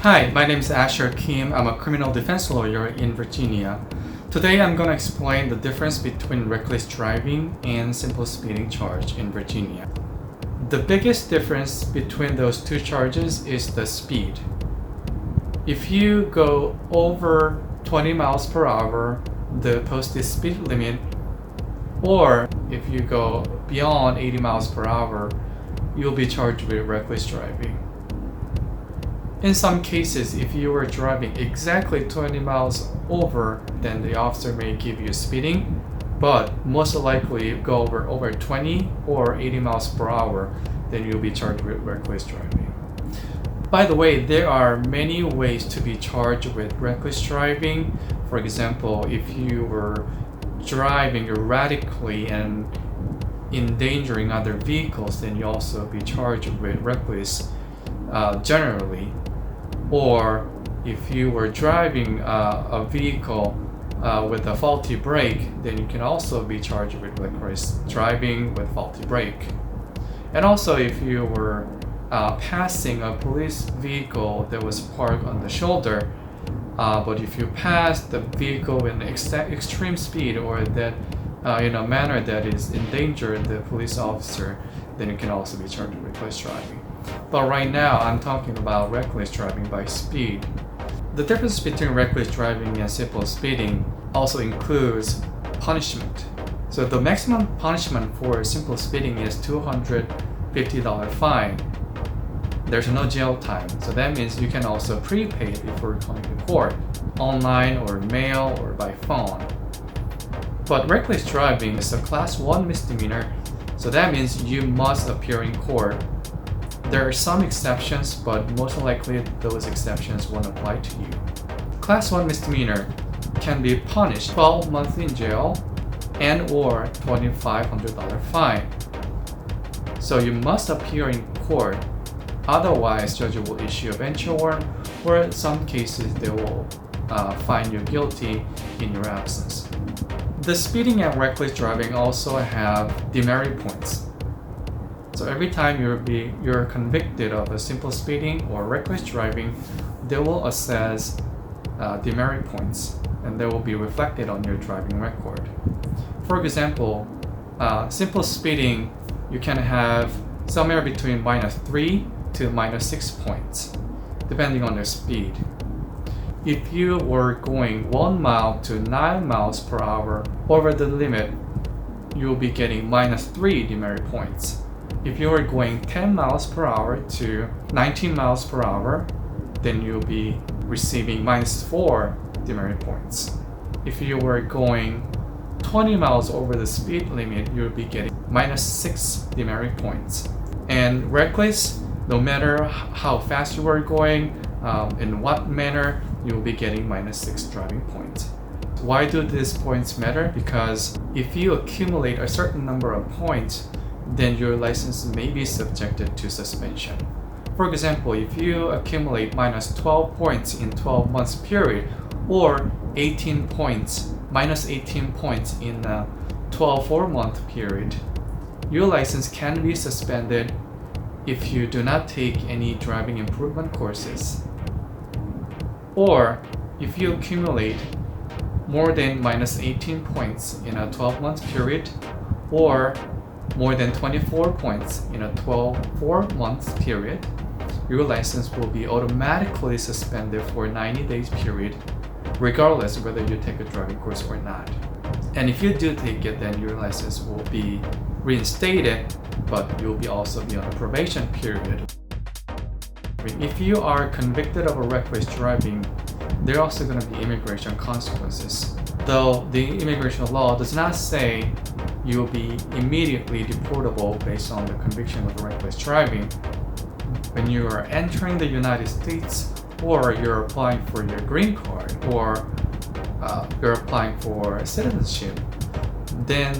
Hi, my name is Asher Kim. I'm a criminal defense lawyer in Virginia. Today I'm going to explain the difference between reckless driving and simple speeding charge in Virginia. The biggest difference between those two charges is the speed. If you go over 20 miles per hour, the posted speed limit, or if you go beyond 80 miles per hour, you'll be charged with reckless driving. In some cases, if you were driving exactly 20 miles over, then the officer may give you speeding, but most likely go over 20 or 80 miles per hour, then you'll be charged with reckless driving. By the way, there are many ways to be charged with reckless driving. For example, if you were driving erratically and endangering other vehicles, then you also be charged with reckless generally. Or if you were driving a vehicle with a faulty brake, then you can also be charged with reckless driving with faulty brake. And also if you were passing a police vehicle that was parked on the shoulder, but if you pass the vehicle in extreme speed or that in a manner that is endanger the police officer, then you can also be charged with reckless driving. But right now, I'm talking about reckless driving by speed. The difference between reckless driving and simple speeding also includes punishment. So the maximum punishment for simple speeding is $250 fine. There's no jail time, so that means you can also prepay it before coming to court, online or mail or by phone. But reckless driving is a class 1 misdemeanor, so that means you must appear in court. There are some exceptions, but most likely those exceptions won't apply to you. Class 1 misdemeanor can be punished 12 months in jail and or $2,500 fine. So you must appear in court, otherwise judge will issue a bench warrant, or in some cases they will find you guilty in your absence. The speeding and reckless driving also have demerit points. So every time you're convicted of a simple speeding or reckless driving, they will assess demerit points and they will be reflected on your driving record. For example, simple speeding, you can have somewhere between -3 to -6 points, depending on your speed. If you were going 1 mile to 9 miles per hour over the limit, you will be getting -3 demerit points. If you are going 10 miles per hour to 19 miles per hour, then you'll be receiving -4 demerit points. If you were going 20 miles over the speed limit, you'll be getting -6 demerit points. And reckless, no matter how fast you are going, in what manner, you'll be getting -6 driving points. Why do these points matter? Because if you accumulate a certain number of points, then your license may be subjected to suspension. For example, if you accumulate -12 points in 12 months period, or 18 points, -18 points in a 12-month period, your license can be suspended if you do not take any driving improvement courses. Or if you accumulate more than -18 points in a 12-month period, or more than 24 points in a 4-month period, your license will be automatically suspended for a 90 days period, regardless of whether you take a driving course or not. And if you do take it, then your license will be reinstated, but you'll be also be on a probation period. If you are convicted of a reckless driving, there are also going to be immigration consequences. Though the immigration law does not say you will be immediately deportable based on the conviction of reckless driving, when you are entering the United States, or you're applying for your green card, or you're applying for citizenship, then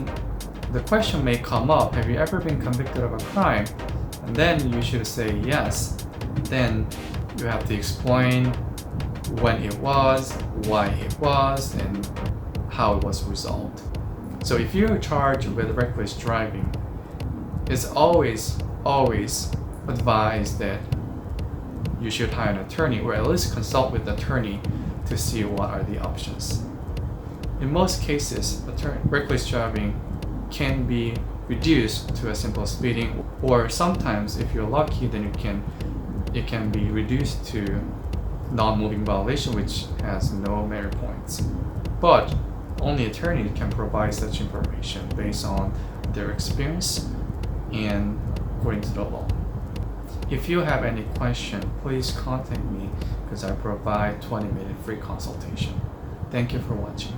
the question may come up, have you ever been convicted of a crime? And then you should say yes. Then you have to explain when it was, why it was, and how it was resolved. So if you're charged with reckless driving, it's always advised that you should hire an attorney, or at least consult with the attorney to see what are the options. In most cases, reckless driving can be reduced to a simple speeding, or sometimes if you're lucky, then it can be reduced to non-moving violation, which has no merit points. But only attorney can provide such information based on their experience and according to the law. If you have any question, please contact me because I provide 20-minute free consultation. Thank you for watching.